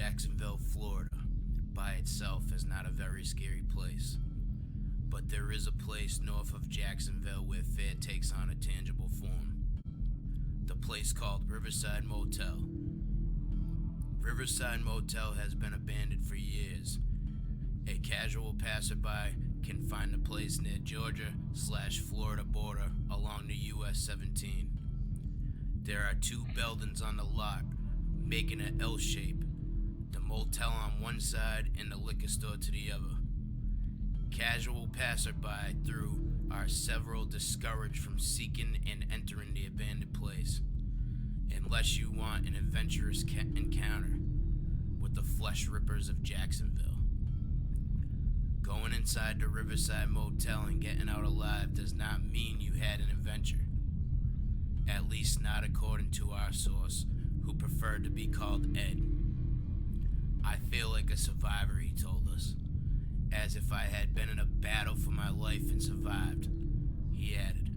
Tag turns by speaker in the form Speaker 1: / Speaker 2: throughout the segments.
Speaker 1: Jacksonville, Florida, by itself is not a very scary place. But there is a place north of Jacksonville where fear takes on a tangible form. The place called Riverside Motel. Riverside Motel has been abandoned for years. A casual passerby can find the place near Georgia/Florida border along the US 17. There are two buildings on the lot, making an L shape, the motel on one side and the liquor store to the other. Casual passerby through are several discouraged from seeking and entering the abandoned place, unless you want an adventurous encounter with the flesh rippers of Jacksonville. Going inside the Riverside Motel and getting out alive does not mean you had an adventure. At least not according to our source, who preferred to be called Ed. I feel like a survivor, he told us, as if I had been in a battle for my life and survived. He added,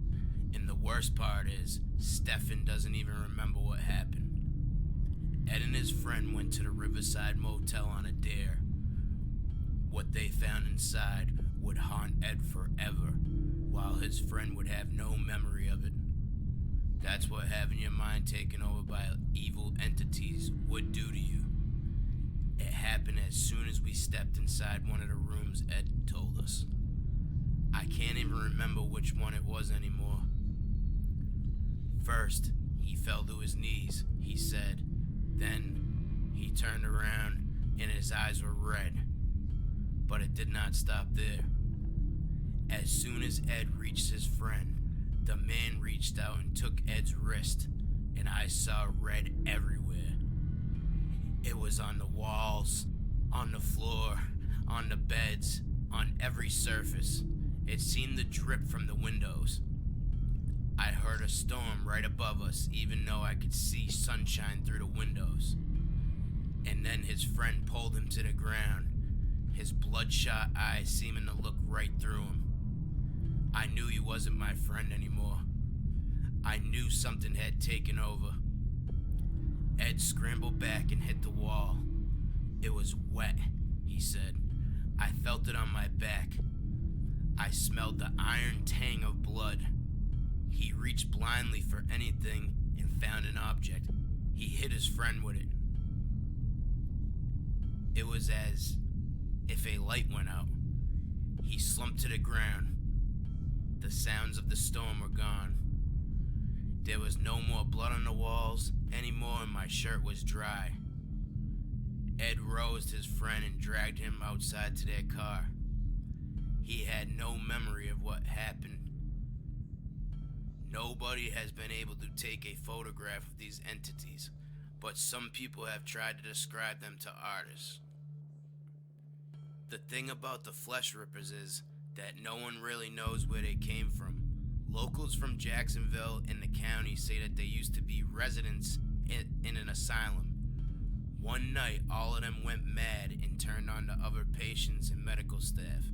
Speaker 1: and the worst part is, Stefan doesn't even remember what happened. Ed and his friend went to the Riverside Motel on a dare. What they found inside would haunt Ed forever, while his friend would have no memory of it. That's what having your mind taken over by evil entities would do to you. It happened as soon as we stepped inside one of the rooms, Ed told us. I can't even remember which one it was anymore. First, he fell to his knees, he said. Then, he turned around and his eyes were red. But it did not stop there. As soon as Ed reached his friend, the man reached out and took Ed's wrist, and I saw red everywhere. It was on the walls, on the floor, on the beds, on every surface. It seemed to drip from the windows. I heard a storm right above us, even though I could see sunshine through the windows. And then his friend pulled him to the ground, his bloodshot eyes seeming to look right through him. I knew he wasn't my friend anymore. I knew something had taken over. Ed scrambled back and hit the wall. It was wet, he said. I felt it on my back. I smelled the iron tang of blood. He reached blindly for anything and found an object. He hit his friend with it. It was as if a light went out. He slumped to the ground. The sounds of the storm were gone. There was no more blood on the walls anymore, and my shirt was dry. Ed rose his friend and dragged him outside to their car. He had no memory of what happened. Nobody has been able to take a photograph of these entities, but some people have tried to describe them to artists. The thing about the flesh rippers is that no one really knows where they came from. Locals from Jacksonville and the county say that they used to be residents in an asylum. One night, all of them went mad and turned on the other patients and medical staff.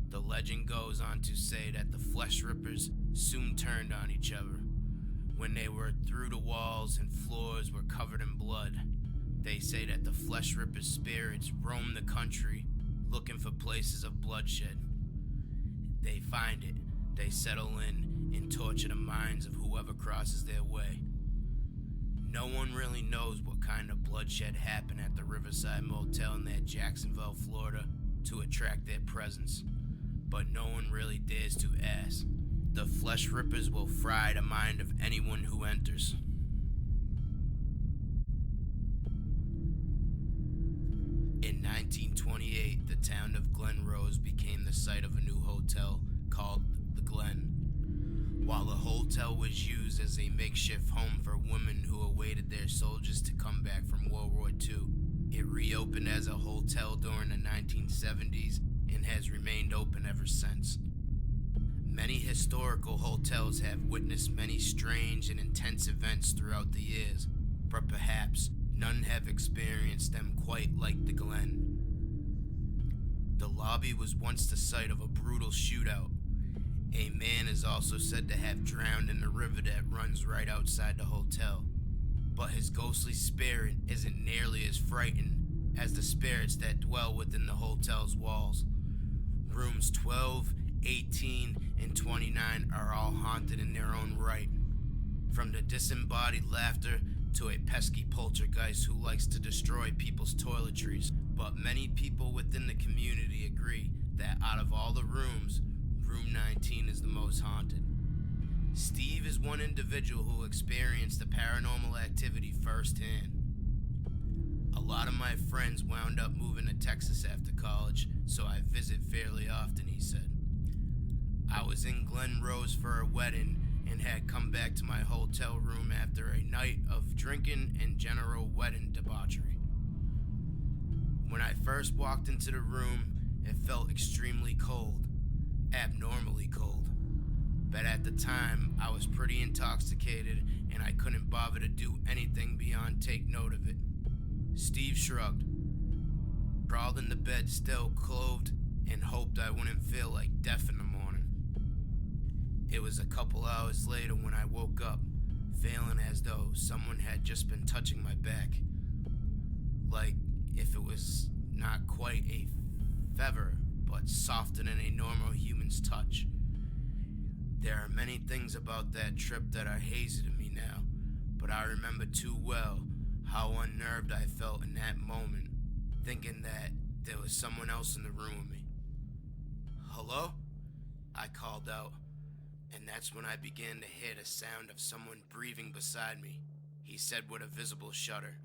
Speaker 1: The legend goes on to say that the flesh rippers soon turned on each other. When they were through the walls and floors were covered in blood, they say that the flesh rippers' spirits roam the country looking for places of bloodshed. They find it, they settle in and torture the minds of whoever crosses their way. No one really knows what kind of bloodshed happened at the Riverside Motel near Jacksonville, Florida, to attract their presence, but no one really dares to ask. The flesh rippers will fry the mind of anyone who enters. In 1928, the town of Glen Rose became the site of a new hotel called The Glen. While the hotel was used as a makeshift home for women who awaited their soldiers to come back from World War II, it reopened as a hotel during the 1970s and has remained open ever since. Many historical hotels have witnessed many strange and intense events throughout the years, but perhaps none have experienced them quite like the Glen. The lobby was once the site of a brutal shootout. A man is also said to have drowned in the river that runs right outside the hotel, but his ghostly spirit isn't nearly as frightening as the spirits that dwell within the hotel's walls. Rooms 12, 18, and 29 are all haunted in their own right. From the disembodied laughter to a pesky poltergeist who likes to destroy people's toiletries. But many people within the community agree that out of all the rooms, room 19 is the most haunted. Steve is one individual who experienced the paranormal activity firsthand. A lot of my friends wound up moving to Texas after college, so I visit fairly often, he said. I was in Glen Rose for a wedding and had come back to my hotel room after a night of drinking and general wedding debauchery. When I first walked into the room, it felt extremely cold, abnormally cold. But at the time, I was pretty intoxicated and I couldn't bother to do anything beyond take note of it. Steve shrugged, crawled in the bed still clothed, and hoped I wouldn't feel like death in the morning. It was a couple hours later when I woke up, feeling as though someone had just been touching my back. Like if it was not quite a feather, but softer than a normal human's touch. There are many things about that trip that are hazy to me now, but I remember too well how unnerved I felt in that moment, thinking that there was someone else in the room with me. Hello? I called out, and that's when I began to hear the sound of someone breathing beside me, he said with a visible shudder.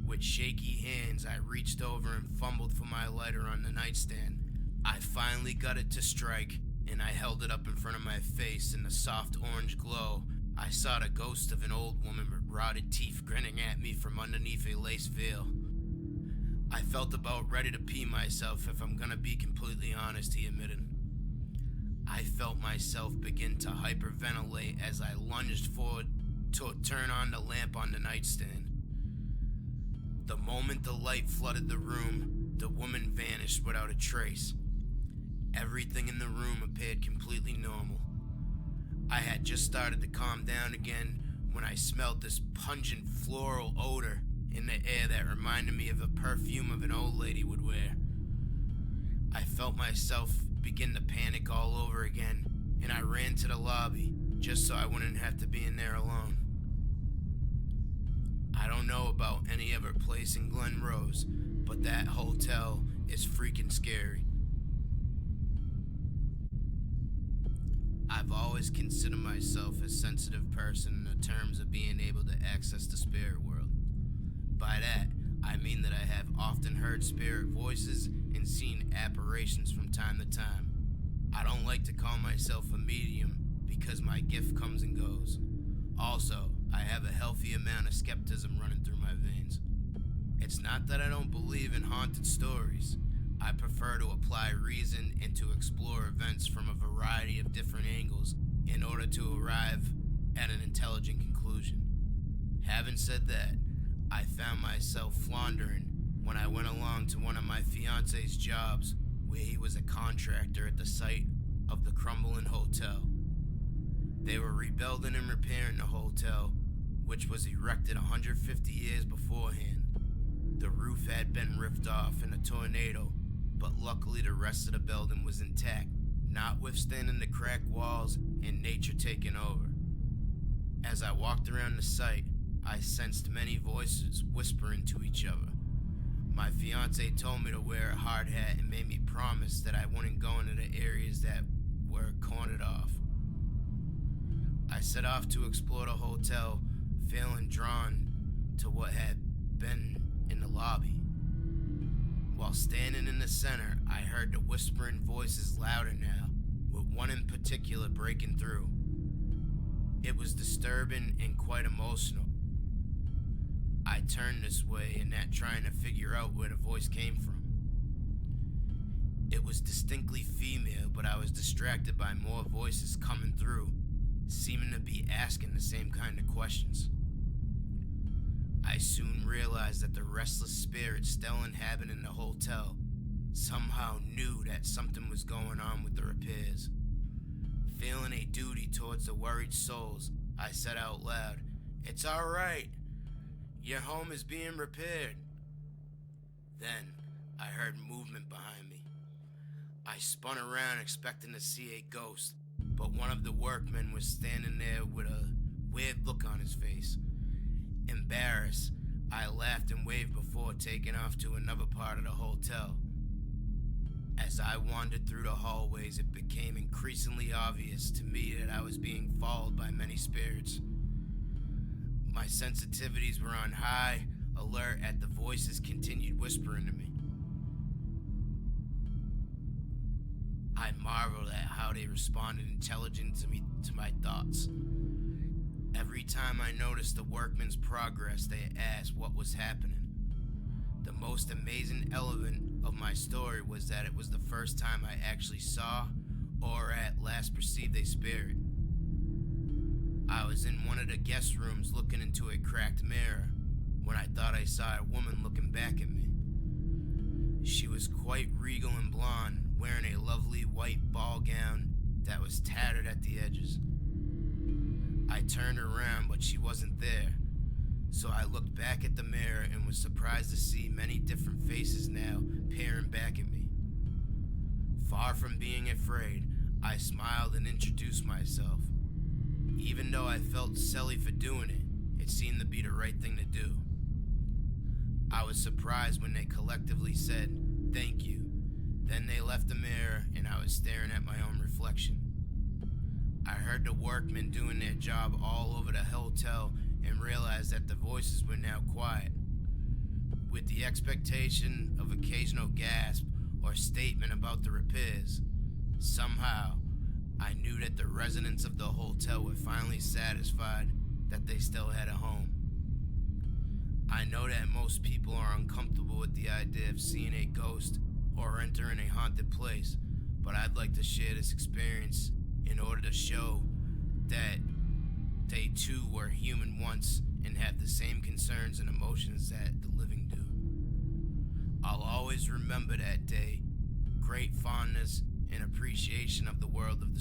Speaker 1: With shaky hands, I reached over and fumbled for my lighter on the nightstand. I finally got it to strike, and I held it up in front of my face. In the soft orange glow, I saw the ghost of an old woman with rotted teeth grinning at me from underneath a lace veil. I felt about ready to pee myself, if I'm gonna be completely honest, he admitted. I felt myself begin to hyperventilate as I lunged forward to turn on the lamp on the nightstand. The moment the light flooded the room, the woman vanished without a trace. Everything in the room appeared completely normal. I had just started to calm down again when I smelled this pungent floral odor in the air that reminded me of a perfume of an old lady would wear. I felt myself begin to panic all over again, and I ran to the lobby just so I wouldn't have to be in there alone. I don't know about any other place in Glen Rose, but that hotel is freaking scary. I've always considered myself a sensitive person in the terms of being able to access the spirit world. By that, I mean that I have often heard spirit voices and seen apparitions from time to time. I don't like to call myself a medium because my gift comes and goes. Also, I have a healthy amount of skepticism running through my veins. It's not that I don't believe in haunted stories. I prefer to apply reason and to explore events from a variety of different angles in order to arrive at an intelligent conclusion. Having said that, I found myself floundering when I went along to one of my fiance's jobs where he was a contractor at the site of the crumbling hotel. They were rebuilding and repairing the hotel, which was erected 150 years beforehand. The roof had been ripped off in a tornado, but luckily the rest of the building was intact, notwithstanding the cracked walls and nature taking over. As I walked around the site, I sensed many voices whispering to each other. My fiance told me to wear a hard hat and made me promise that I wouldn't go into the areas that were cornered off. I set off to explore the hotel, feeling drawn to what had been in the lobby. While standing in the center, I heard the whispering voices louder now, with one in particular breaking through. It was disturbing and quite emotional. I turned this way and that trying to figure out where the voice came from. It was distinctly female, but I was distracted by more voices coming through, seeming to be asking the same kind of questions. I soon realized that the restless spirits still inhabiting the hotel somehow knew that something was going on with the repairs. Feeling a duty towards the worried souls, I said out loud, "It's all right. Your home is being repaired." Then, I heard movement behind me. I spun around expecting to see a ghost, but one of the workmen was standing there with a weird look on his face. Embarrassed, I laughed and waved before taking off to another part of the hotel. As I wandered through the hallways, it became increasingly obvious to me that I was being followed by many spirits. My sensitivities were on high alert as the voices continued whispering to me. I marveled at how they responded intelligently to my thoughts. Every time I noticed the workman's progress, they asked what was happening. The most amazing element of my story was that it was the first time I actually saw or at last perceived a spirit. I was in one of the guest rooms looking into a cracked mirror when I thought I saw a woman looking back at me. She was quite regal and blonde, wearing a lovely white ball gown that was tattered at the edges. I turned around, but she wasn't there, so I looked back at the mirror and was surprised to see many different faces now peering back at me. Far from being afraid, I smiled and introduced myself. Even though I felt silly for doing it, it seemed to be the right thing to do. I was surprised when they collectively said, "Thank you." Then they left the mirror and I was staring at my own reflection. I heard the workmen doing their job all over the hotel and realized that the voices were now quiet. With the expectation of occasional gasp or statement about the repairs, somehow I knew that the residents of the hotel were finally satisfied that they still had a home. I know that most people are uncomfortable with the idea of seeing a ghost or entering a haunted place, but I'd like to share this experience in order to show that they too were human once and have the same concerns and emotions that the living do. I'll always remember that day, great fondness and appreciation of the world of